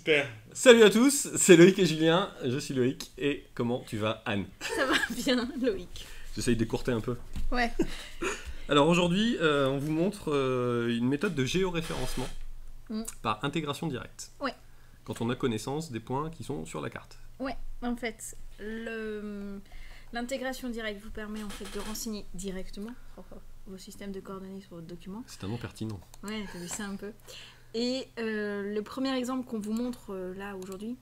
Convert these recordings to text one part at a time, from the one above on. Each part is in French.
Super. Salut à tous, c'est Loïc et Julien, je suis Loïc, et comment tu vas Anne? Ça va bien, Loïc. J'essaye d'écourter un peu. Ouais. Alors aujourd'hui, on vous montre une méthode de géoréférencement par intégration directe. Ouais. Quand on a connaissance des points qui sont sur la carte. Ouais, en fait, l'intégration directe vous permet en fait de renseigner directement vos systèmes de coordonnées sur votre document. C'est un nom pertinent. Ouais, t'as vu ça un peu. Et le premier exemple qu'on vous montre là aujourd'hui,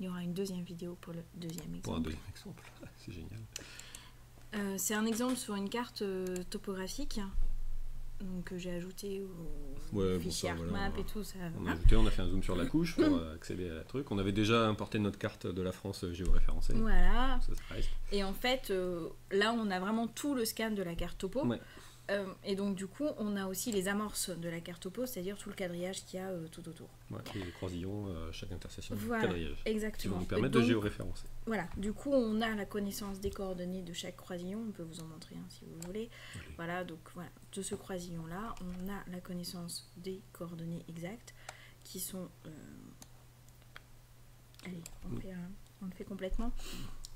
il y aura une deuxième vidéo pour le deuxième exemple. Pour un deuxième exemple, c'est génial. C'est un exemple sur une carte topographique que j'ai ajouté au fichier ArcMap et tout ça. On a fait un zoom sur la couche pour accéder à la truc. On avait déjà importé notre carte de la France géoréférencée. Voilà. Ça reste. Et en fait, là, on a vraiment tout le scan de la carte topo. Ouais. Et donc, du coup, on a aussi les amorces de la carte topo, c'est-à-dire tout le quadrillage qu'il y a tout autour. Ouais, et les croisillons, chaque intersection, voilà, quadrillage. Exactement. Qui vont nous permettre donc, de géoréférencer. Voilà, du coup, on a la connaissance des coordonnées de chaque croisillon. On peut vous en montrer un si vous voulez. Allez. Voilà, donc voilà, de ce croisillon-là, on a la connaissance des coordonnées exactes qui sont... Allez, on le fait complètement.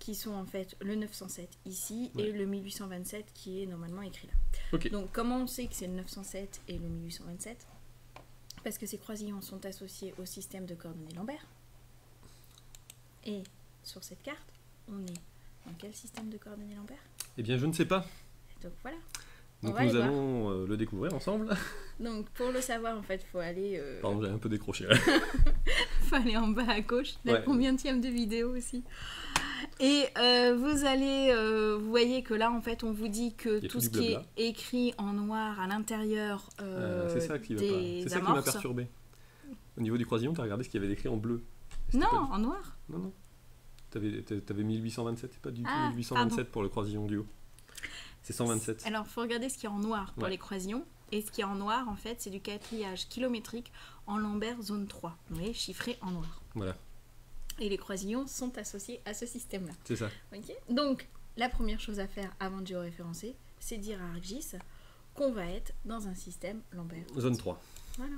Qui sont en fait le 907 ici et le 1827 qui est normalement écrit là. Okay. Donc comment on sait que c'est le 907 et le 1827? Parce que ces croisillons sont associés au système de coordonnées Lambert. Et sur cette carte, on est dans quel système de coordonnées Lambert? Eh bien je ne sais pas. Donc voilà. Donc nous allons le découvrir ensemble. Donc pour le savoir en fait, il faut aller... Pardon, j'ai un peu décroché. Faut aller en bas à gauche, la combienième de vidéo aussi. Et vous allez, vous voyez que là en fait on vous dit que tout ce qui est écrit en noir à l'intérieur c'est ça qui des c'est ça qui m'a perturbé. Au niveau du croisillon, tu as regardé ce qu'il y avait écrit en bleu. Non, en noir. Non. T'avais 1827, c'est pas du tout 1827 pardon. Pour le croisillon du haut. C'est 127. Alors il faut regarder ce qui est en noir pour les croisillons. Et ce qui est en noir en fait c'est du quadrillage kilométrique en Lambert zone 3. Vous voyez, chiffré en noir. Voilà. Et les croisillons sont associés à ce système-là. C'est ça. Okay. Donc, la première chose à faire avant de géoréférencer, c'est dire à ArcGIS qu'on va être dans un système Lambert. Zone 3. Voilà.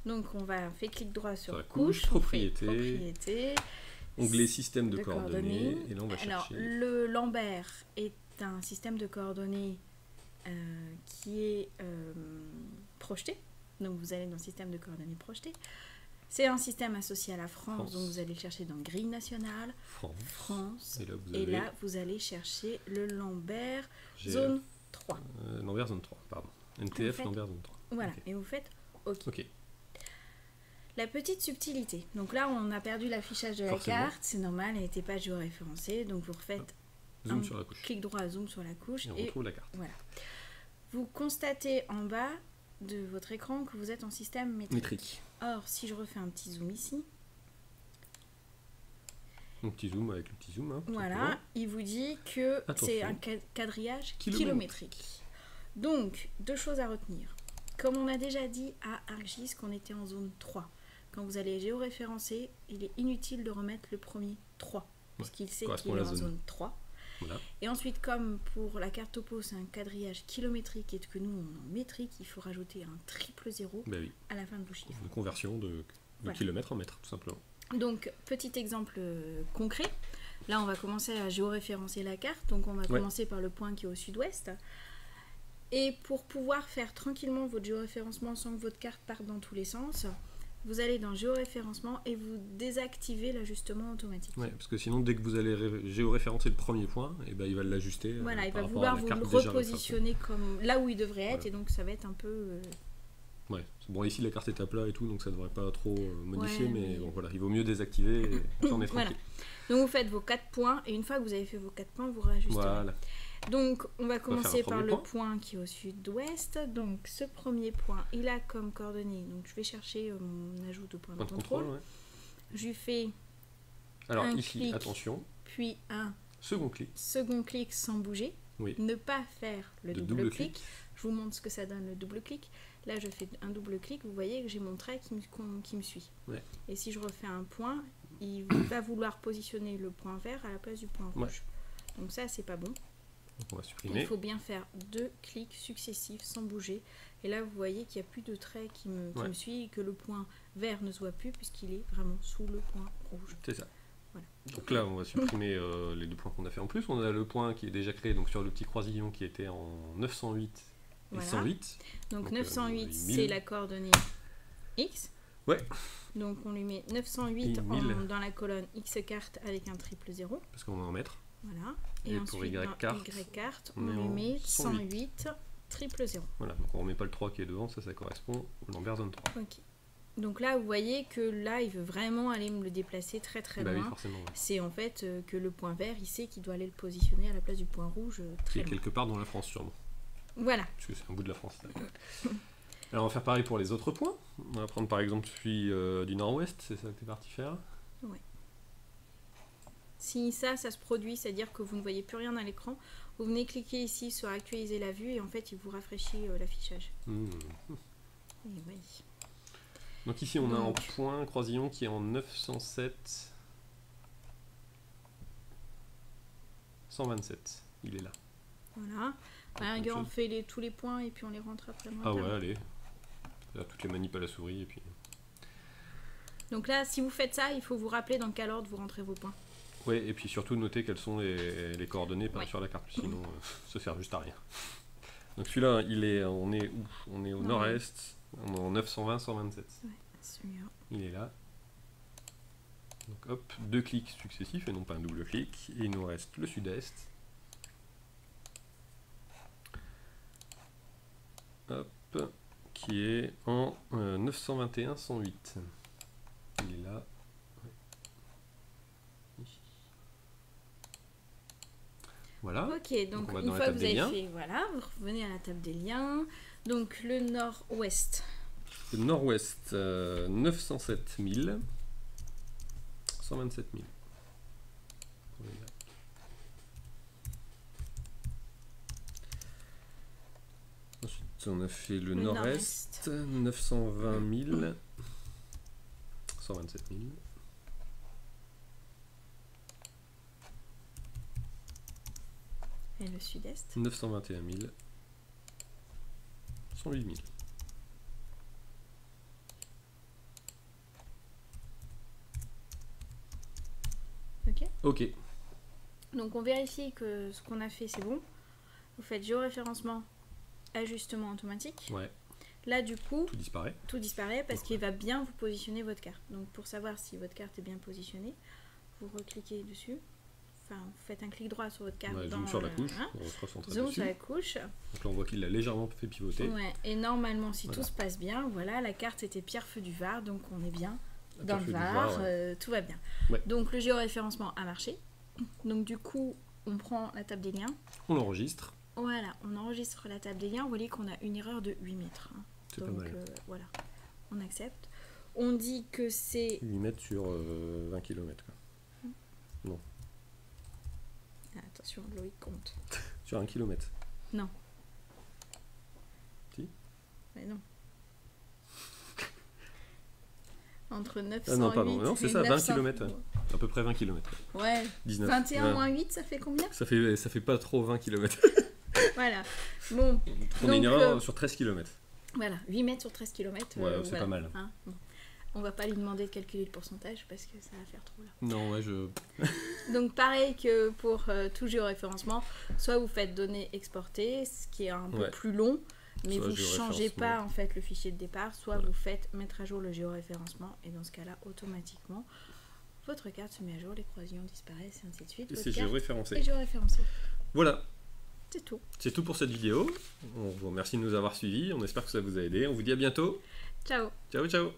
Donc, on va faire clic droit sur la couche, propriété, onglet système de coordonnées, et là on va chercher. Alors, le Lambert est un système de coordonnées qui est projeté. Donc, vous allez dans le système de coordonnées projeté. C'est un système associé à la France, donc vous allez le chercher dans grille nationale, France, et là vous allez chercher le Lambert zone 3. Lambert zone 3, pardon. NTF Lambert zone 3. Voilà, et vous faites OK. La petite subtilité, donc là on a perdu l'affichage de la carte, c'est normal, elle n'était pas géoréférencée, donc vous refaites zoom sur la couche. Clic droit, zoom sur la couche, et on retrouve la carte. Voilà. Vous constatez en bas de votre écran que vous êtes en système métrique. Or, si je refais un petit zoom ici... Un petit zoom avec le petit zoom. Hein, voilà, il vous dit que c'est un quadrillage kilométrique. Donc, deux choses à retenir. Comme on a déjà dit à ArcGIS qu'on était en zone 3, quand vous allez géoréférencer, il est inutile de remettre le premier 3, puisqu'il sait qu'il est en zone 3. Voilà. Et ensuite, comme pour la carte topo, c'est un quadrillage kilométrique et que nous, on est en métrique, il faut rajouter un triple 0 à la fin de vos chiffres. Une conversion de kilomètre en mètre, tout simplement. Donc, petit exemple concret. Là, on va commencer à géoréférencer la carte. Donc, on va commencer par le point qui est au sud-ouest. Et pour pouvoir faire tranquillement votre géoréférencement sans que votre carte parte dans tous les sens, vous allez dans géoréférencement et vous désactivez l'ajustement automatique. Oui, parce que sinon, dès que vous allez géoréférencer le premier point, et ben, il va l'ajuster. Voilà, il va vouloir vous le repositionner comme là où il devrait être, et donc ça va être un peu... Ouais, bon, ici la carte est à plat et tout, donc ça ne devrait pas trop modifier, mais bon, voilà, il vaut mieux désactiver et on est tranquille. Voilà. Donc vous faites vos 4 points, et une fois que vous avez fait vos 4 points, vous réajustez. Voilà. Donc, on va commencer par le point qui est au sud-ouest. Donc, ce premier point, il a comme coordonnées. Donc, je vais chercher mon ajout de point de contrôle. Je lui fais un clic, attention. Puis un second clic. Second clic sans bouger. Oui. Ne pas faire le double clic. Je vous montre ce que ça donne le double clic. Là, je fais un double clic. Vous voyez que j'ai mon trait qui me suit. Ouais. Et si je refais un point, il va vouloir positionner le point vert à la place du point rouge. Donc ça, c'est pas bon. Donc on va supprimer. Il faut bien faire 2 clics successifs sans bouger. Et là, vous voyez qu'il n'y a plus de trait qui me suit et que le point vert ne se voit plus puisqu'il est vraiment sous le point rouge. C'est ça. Voilà. Donc là, on va supprimer les 2 points qu'on a fait en plus. On a le point qui est déjà créé donc sur le petit croisillon qui était en 908 et 108. Donc 908, c'est la coordonnée X. Ouais. Donc on lui met 908 dans la colonne X carte avec un triple 0. Parce qu'on va en mettre. Voilà. Et ensuite, pour Y carte, on lui met 108 triple 0. Voilà, donc on ne remet pas le 3 qui est devant, ça correspond au Lambert Zone 3. Ok. Donc là, vous voyez que là, il veut vraiment aller me le déplacer très très loin. Oui, forcément. Ouais. C'est en fait que le point vert, il sait qu'il doit aller le positionner à la place du point rouge très loin. Quelque part dans la France, sûrement. Voilà. Parce que c'est un bout de la France. Alors on va faire pareil pour les autres points. On va prendre par exemple celui du nord-ouest, c'est ça que tu es parti faire? Oui. Si ça se produit, c'est-à-dire que vous ne voyez plus rien à l'écran, vous venez cliquer ici sur actualiser la vue et en fait il vous rafraîchit l'affichage. Oui. Donc ici on a un point croisillon qui est en 907 127. Il est là. Voilà. On fait tous les points et puis on les rentre après. Ah ouais, allez. Là, toutes les manips à la souris et puis. Donc là, si vous faites ça, il faut vous rappeler dans quel ordre vous rentrez vos points. Oui, et puis surtout noter quelles sont les coordonnées sur la carte, sinon ça sert juste à rien. Donc celui-là, on est où? On est au nord-est, on est en 920 127. Ouais, celui-là. Il est là. Donc hop, 2 clics successifs et non pas un double clic. Et il nous reste le sud-est. Hop, qui est en 921 108. Il est là. Voilà. Ok, donc une fois que vous avez fait, voilà, vous revenez à la table des liens. Donc le nord-ouest. Le nord-ouest, 907 000, 127 000. Ensuite, on a fait le nord-est, 920 000, 127 000. Et le sud-est 921 000, 108 000. Ok. Ok. Donc on vérifie que ce qu'on a fait c'est bon. Vous faites géoréférencement, ajustement automatique. Ouais. Là du coup, tout disparaît parce qu'il va bien vous positionner votre carte. Donc pour savoir si votre carte est bien positionnée, vous recliquez dessus. Enfin, vous faites un clic droit sur votre carte. Zoom sur la couche. On se concentre dessus. Zoom sur la couche. Donc là on voit qu'il l'a légèrement fait pivoter. Ouais. Et normalement si tout se passe bien, voilà, la carte était Pierrefeu du Var, donc on est bien dans le Var, tout va bien. Ouais. Donc le géoréférencement a marché. Donc du coup, on prend la table des liens. On l'enregistre. Voilà, on enregistre la table des liens. Vous voyez qu'on a une erreur de 8 mètres. C'est pas mal. Voilà, on accepte. On dit que c'est... 8 mètres sur 20 km. Quoi. Non. Ah, attention, Loïc compte. Sur 1 km. Non. Si. Mais non. Entre 908 non, pardon. Non, c'est ça, 20 900... km. À peu près 20 km. Ouais. 19. 21 moins 8, ça fait combien? Ça fait pas trop 20 km. Voilà. Bon. On a une erreur sur 13 km. Voilà, 8 mètres sur 13 km. Ouais, c'est pas mal. Hein, bon. On va pas lui demander de calculer le pourcentage parce que ça va faire trop là. Non, ouais, Donc pareil que pour tout géoréférencement, soit vous faites données exportées, ce qui est un peu plus long, mais soit vous ne changez pas en fait le fichier de départ, soit vous faites mettre à jour le géoréférencement et dans ce cas-là, automatiquement, votre carte se met à jour, les croisillons disparaissent et ainsi de suite. Et c'est géoréférencé. Voilà. C'est tout. C'est tout pour cette vidéo. On vous remercie de nous avoir suivis. On espère que ça vous a aidé. On vous dit à bientôt. Ciao. Ciao, ciao.